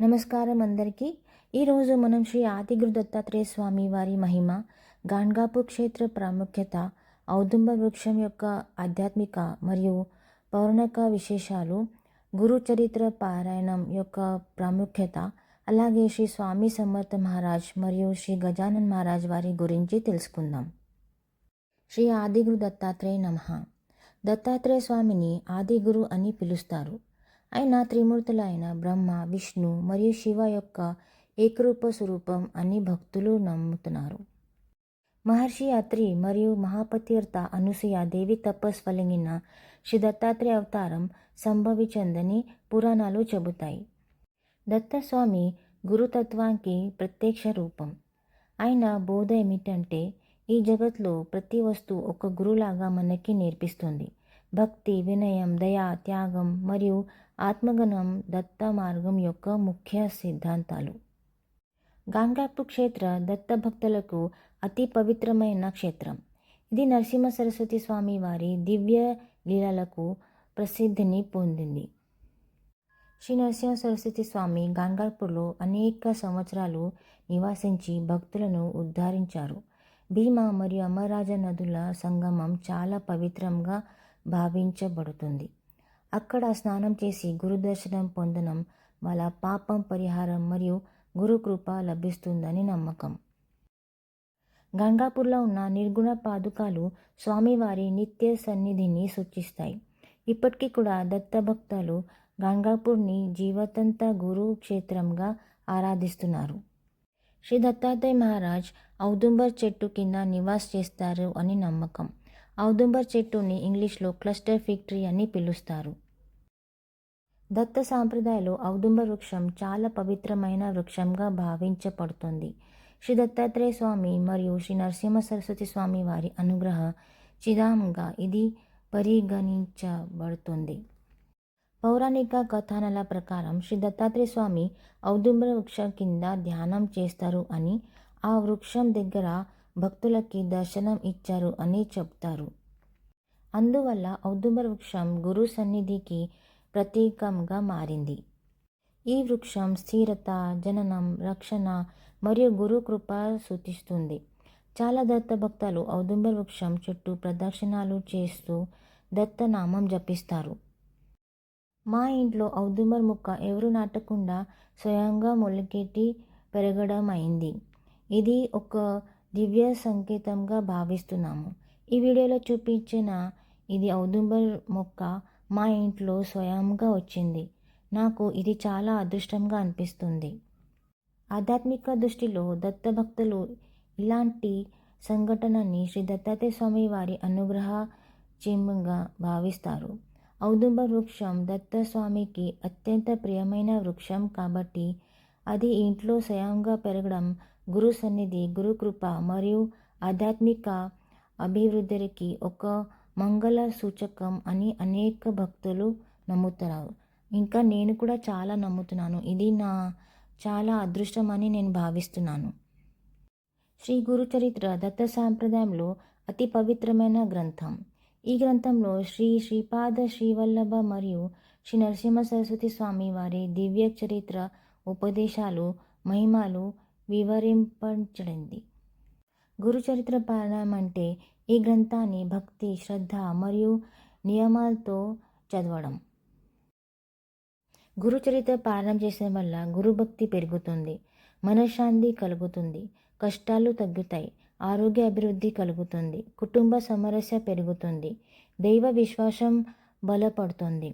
నమస్కారం అందరికీ. ఈరోజు మనం శ్రీ ఆదిగురు దత్తాత్రేయ స్వామి వారి మహిమ, గాణ్గాపూర్ క్షేత్ర ప్రాముఖ్యత, ఔదుంబ వృక్షం యొక్క ఆధ్యాత్మిక మరియు పౌరాణిక విశేషాలు, గురు చరిత్ర పారాయణం యొక్క ప్రాముఖ్యత, అలాగే శ్రీ స్వామి సమర్థ మహారాజ్ మరియు శ్రీ గజానన్ మహారాజ్ వారి గురించి తెలుసుకుందాం. శ్రీ ఆదిగురు దత్తాత్రేయ నమః. దత్తాత్రేయ స్వామిని ఆదిగురు అని పిలుస్తారు. ఆయన త్రిమూర్తులైన బ్రహ్మ, విష్ణు మరియు శివ యొక్క ఏకరూప స్వరూపం అని భక్తులు నమ్ముతున్నారు. మహర్షి అత్రి మరియు మహాపతివ్రత అనసూయ దేవి తపస్వలింగిన శ్రీ దత్తాత్రేయ అవతారం సంభవించిందని పురాణాలు చెబుతాయి. దత్తస్వామి గురుతత్వానికి ప్రత్యక్ష రూపం. ఆయన బోధ ఏమిటంటే, ఈ జగత్లో ప్రతి వస్తువు ఒక గురులాగా మనకి నేర్పిస్తుంది. భక్తి, వినయం, దయ, త్యాగం మరియు ఆత్మగణం దత్త మార్గం యొక్క ముఖ్య సిద్ధాంతాలు. గాణ్గాపూర్ క్షేత్ర దత్త భక్తులకు అతి పవిత్రమైన క్షేత్రం. ఇది నరసింహ సరస్వతి స్వామి వారి దివ్య లీలలకు ప్రసిద్ధిని పొందింది. శ్రీ నరసింహ సరస్వతి స్వామి గాణ్గాపూర్లో అనేక సంవత్సరాలు నివాసించి భక్తులను ఉద్ధరించారు. భీమా మరియు అమరరాజ నదుల సంగమం చాలా పవిత్రంగా భావించబడుతుంది. అక్కడ స్నానం చేసి గురుదర్శనం పొందడం వల్ల పాపం పరిహారం మరియు గురుకృప లభిస్తుందని నమ్మకం. గాణ్గాపూర్లో ఉన్న నిర్గుణ పాదుకాలు స్వామివారి నిత్య సన్నిధిని సూచిస్తాయి. ఇప్పటికీ కూడా దత్తభక్తులు గాణ్గాపూర్ని జీవితాంత గురు క్షేత్రంగా ఆరాధిస్తున్నారు. శ్రీ దత్తాత్రేయ మహారాజ్ ఔదుంబర్ చెట్టు కింద నివాస్ చేస్తారు అని నమ్మకం. ఔదుంబర్ చెట్టుని ఇంగ్లీష్లో క్లస్టర్ ఫిగ్ ట్రీ అని పిలుస్తారు. దత్త సాంప్రదాయంలో ఔదుంబర్ వృక్షం చాలా పవిత్రమైన వృక్షంగా భావించబడుతుంది. శ్రీ దత్తాత్రేయ స్వామి మరియు శ్రీ నరసింహ సరస్వతి స్వామి వారి అనుగ్రహ చిహ్నంగా ఇది పరిగణించబడుతుంది. పౌరాణిక కథనాల ప్రకారం శ్రీ దత్తాత్రేయ స్వామి ఔదుంబర వృక్షం కింద ధ్యానం చేస్తారు అని, ఆ వృక్షం దగ్గర భక్తులకి దర్శనం ఇచ్చారు అని చెప్తారు. అందువల్ల ఔదుంబర వృక్షం గురు సన్నిధికి ప్రతీకంగా మారింది. ఈ వృక్షం స్థిరత, జననం, రక్షణ మరియు గురు కృప సూచిస్తుంది. చాలా దత్త భక్తులు ఔదుంబర వృక్షం చుట్టూ ప్రదక్షిణాలు చేస్తూ దత్తనామం జపిస్తారు. మా ఇంట్లో ఔదుంబర్ మొక్క ఎవరు నాటకుండా స్వయంగా మొలకెత్తి పెరగడం అయింది. ఇది ఒక దివ్య సంకేతంగా భావిస్తున్నాము. ఈ వీడియోలో చూపించిన ఇది ఔదుంబర్ మొక్క మా ఇంట్లో స్వయంగా వచ్చింది. నాకు ఇది చాలా అదృష్టంగా అనిపిస్తుంది. ఆధ్యాత్మిక దృష్టిలో దత్త భక్తులు ఇలాంటి సంఘటనని శ్రీ దత్తాత్రేయ స్వామి వారి అనుగ్రహ చిహ్నంగా భావిస్తారు. ఔదుంబర్ వృక్షం దత్తస్వామికి అత్యంత ప్రియమైన వృక్షం కాబట్టి అది ఇంట్లో స్వయంగా పెరగడం గురు సన్నిధి, గురు కృప మరియు ఆధ్యాత్మిక అభివృద్ధికి ఒక మంగళ సూచకం అని అనేక భక్తులు నమ్ముతారు. ఇంకా నేను కూడా చాలా నమ్ముతున్నాను. ఇది నా చాలా అదృష్టం అని నేను భావిస్తున్నాను. శ్రీ గురు చరిత్ర దత్త సాంప్రదాయంలో అతి పవిత్రమైన గ్రంథం. ఈ గ్రంథంలో శ్రీ శ్రీపాద శ్రీవల్లభ మరియు శ్రీ నరసింహ సరస్వతి స్వామి వారి దివ్య చరిత్ర, ఉపదేశాలు, మహిమలు వివరింపబడింది. గురు చరిత్ర పారాయణం అంటే ఈ గ్రంథాన్ని భక్తి, శ్రద్ధ మరియు నియమాలతో చదవడం. గురు చరిత్ర పారాయణం చేసే వల్ల గురుభక్తి పెరుగుతుంది, మనశ్శాంతి కలుగుతుంది, కష్టాలు తగ్గుతాయి, ఆరోగ్య అభివృద్ధి కలుగుతుంది, కుటుంబ సమరస్య పెరుగుతుంది, దైవ విశ్వాసం బలపడుతుంది,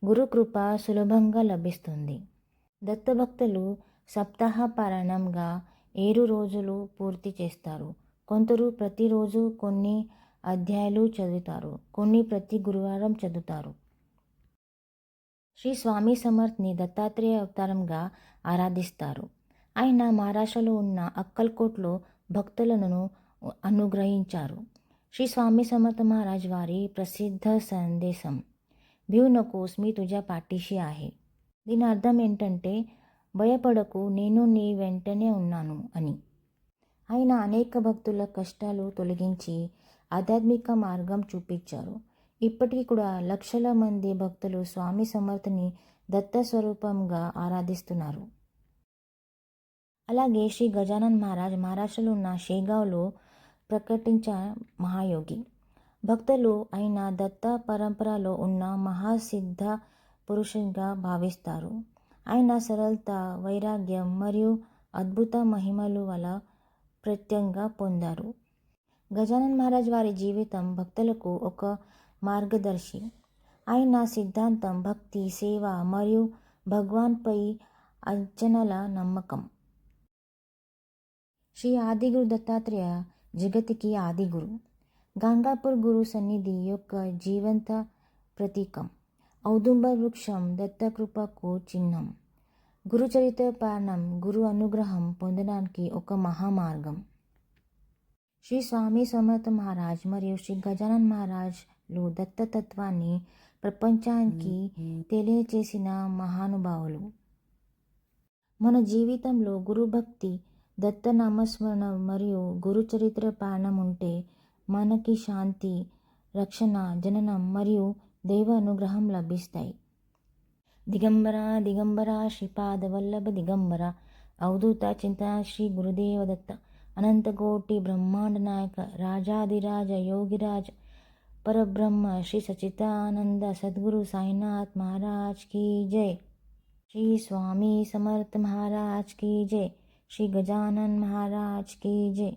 గురు కృప సులభంగా లభిస్తుంది. దత్తభక్తులు సప్తాహ పారాయణంగా 7 రోజులు పూర్తి చేస్తారు. కొందరు ప్రతిరోజు కొన్ని అధ్యాయాలు చదువుతారు, కొన్ని ప్రతి గురువారం చదువుతారు. శ్రీ స్వామి సమర్థ్ని దత్తాత్రేయ అవతారంగా ఆరాధిస్తారు. ఆయన మహారాష్ట్రలో ఉన్న అక్కల్కోట్లో భక్తులను అనుగ్రహించారు. శ్రీ స్వామి సమర్థ మహారాజ్ వారి ప్రసిద్ధ సందేశం భీవ్ నకోస్ మీ తుజా పాటిషి ఆహే. దీని అర్థం ఏంటంటే, భయపడకు, నేను నీ వెంటనే ఉన్నాను అని. ఆయన అనేక భక్తుల కష్టాలు తొలగించి ఆధ్యాత్మిక మార్గం చూపించారు. ఇప్పటికీ కూడా లక్షల మంది భక్తులు స్వామి సమర్థని దత్త స్వరూపంగా ఆరాధిస్తున్నారు. అలాగే శ్రీ గజానన్ మహారాజ్ మహారాష్ట్రలో ఉన్న షేగావ్లో ప్రకటించిన మహాయోగి. భక్తులు అయిన దత్త పరంపరలో ఉన్న మహాసిద్ధ పురుషునిగా భావిస్తారు. ఆయన సరళత, వైరాగ్యం మరియు అద్భుత మహిమలు వల్ల ప్రత్యేకంగా పొందారు. గజానన్ మహారాజ్ వారి జీవితం భక్తులకు ఒక మార్గదర్శి. ఆయన సిద్ధాంతం భక్తి, సేవ మరియు భగవాన్పై అచంచల నమ్మకం. శ్రీ ఆదిగురు దత్తాత్రేయ జగతికి ఆదిగురు. గంగాపూర్ గురు సన్నిధి యొక్క జీవంత ప్రతీకం. ఔదుంబర్ వృక్షం దత్తకృపకు చిహ్నం. గురు చరిత్ర పారాయణం గురు అనుగ్రహం పొందడానికి ఒక మహామార్గం. శ్రీ స్వామి సమర్థ మహారాజ్ మరియు శ్రీ గజానన్ మహారాజ్లు దత్తతత్వాన్ని ప్రపంచానికి తెలియచేసిన మహానుభావులు. మన జీవితంలో గురుభక్తి, దత్త నామస్మరణ మరియు గురు చరిత్ర పారాయణం ఉంటే మనకి శాంతి, రక్షణ, జననం మరియు దైవ అనుగ్రహం లభిస్తాయి. దిగంబర దిగంబర శ్రీపాద వల్లభ దిగంబర అవధూత చింతన శ్రీ గురుదేవ దత్త అనంతకోటి బ్రహ్మాండ నాయక రాజాదిరాజ యోగిరాజ్ పరబ్రహ్మ శ్రీ సచిదానంద సద్గురు సాయినాథ్ మహారాజ్ కీ జై. శ్రీ స్వామి సమర్థ మహారాజ్ కీ జై. శ్రీ గజానన్ మహారాజ్ కీ జై.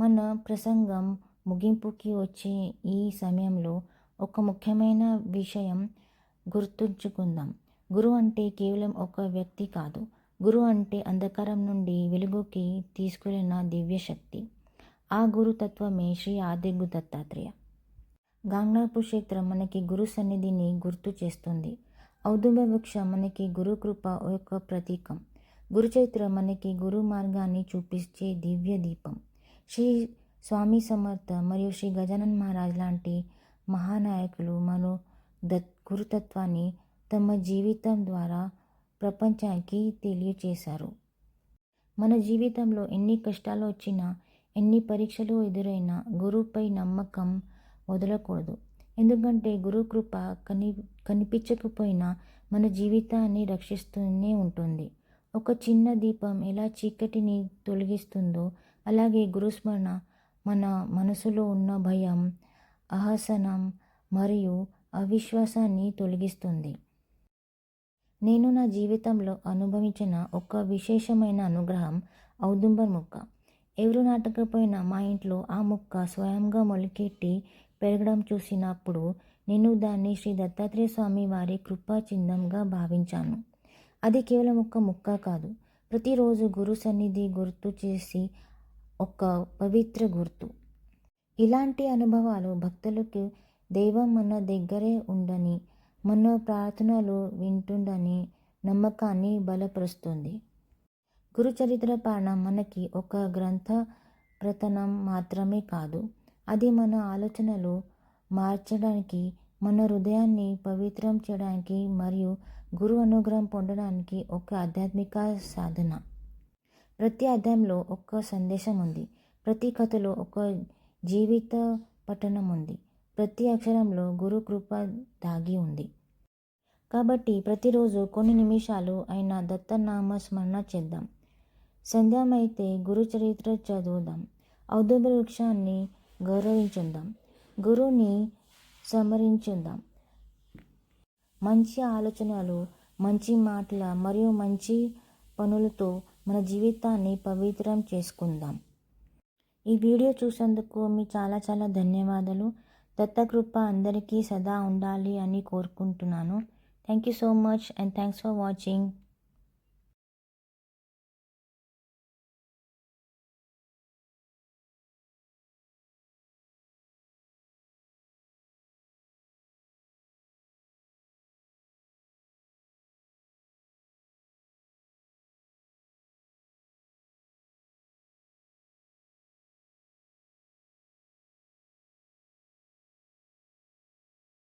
మన ప్రసంగం ముగింపుకి వచ్చే ఈ సమయంలో ఒక ముఖ్యమైన విషయం గుర్తుంచుకుందాం. గురువు అంటే కేవలం ఒక వ్యక్తి కాదు. గురువు అంటే అంధకారం నుండి వెలుగుకి తీసుకెళ్లిన దివ్యశక్తి. ఆ గురుతత్వమే శ్రీ ఆదిగురు దత్తాత్రేయ. గంగాపూర్ క్షేత్రం మనకి గురు సన్నిధిని గుర్తు చేస్తుంది. ఔదుంబ వృక్షం మనకి గురు కృప యొక్క ప్రతీకం. గురుచరిత్ర మనకి గురు మార్గాన్ని చూపించే దివ్య దీపం. శ్రీ స్వామి సమర్థ మరియు శ్రీ గజానన్ మహారాజ్ లాంటి మహానాయకులు మన గురుతత్వాన్ని తమ జీవితం ద్వారా ప్రపంచానికి తెలియచేశారు. మన జీవితంలో ఎన్ని కష్టాలు వచ్చినా, ఎన్ని పరీక్షలు ఎదురైనా గురువుపై నమ్మకం వదలకూడదు. ఎందుకంటే గురు కృప కనిపించకపోయినా మన జీవితాన్ని రక్షిస్తూనే ఉంటుంది. ఒక చిన్న దీపం ఎలా చీకటిని తొలగిస్తుందో అలాగే గురుస్మరణ మన మనసులో ఉన్న భయం, అసహనం మరియు అవిశ్వాసాన్ని తొలగిస్తుంది. నేను నా జీవితంలో అనుభవించిన ఒక విశేషమైన అనుగ్రహం ఔదుంబర్ మొక్క. ఎవరు నాటకపోయినా మా ఇంట్లో ఆ మొక్క స్వయంగా మొలకెట్టి పెరగడం చూసినప్పుడు నేను దాన్ని శ్రీ దత్తాత్రేయ స్వామి వారి కృపా చిహ్నంగా భావించాను. అది కేవలం ఒక మొక్క కాదు, ప్రతిరోజు గురు సన్నిధి గుర్తు చేసి ఒక పవిత్ర గుర్తు. ఇలాంటి అనుభవాలు భక్తులకు దైవం మన దగ్గరే ఉందని, మన ప్రార్థనలు వింటుందని నమ్మకాన్ని బలపరుస్తుంది. గురు చరిత్ర పారాయణం మనకి ఒక గ్రంథ ప్రతనం మాత్రమే కాదు, అది మన ఆలోచనలు మార్చడానికి, మన హృదయాన్ని పవిత్రం చేయడానికి మరియు గురు అనుగ్రహం పొందడానికి ఒక ఆధ్యాత్మిక సాధన. ప్రతి అధ్యాయంలో ఒక సందేశం ఉంది. ప్రతి కథలో ఒక జీవిత పఠనం ఉంది. ప్రతి అక్షరంలో గురు కృప దాగి ఉంది. కాబట్టి ప్రతిరోజు కొన్ని నిమిషాలు అయినా దత్తనామ స్మరణ చేద్దాం. సంధ్యమైతే గురు చరిత్ర చదువుదాం. ఔదుంబ వృక్షాన్ని గౌరవించుదాం. గురువుని స్మరించుదాం. మంచి ఆలోచనలు, మంచి మాటల మరియు మంచి పనులతో మన జీవితాన్ని పవిత్రం చేసుకుందాం. ఈ వీడియో చూసేందుకు మీ చాలా చాలా ధన్యవాదాలు. దత్తకృప అందరికీ సదా ఉండాలి అని కోరుకుంటున్నాను. Thank you so much and thanks for watching.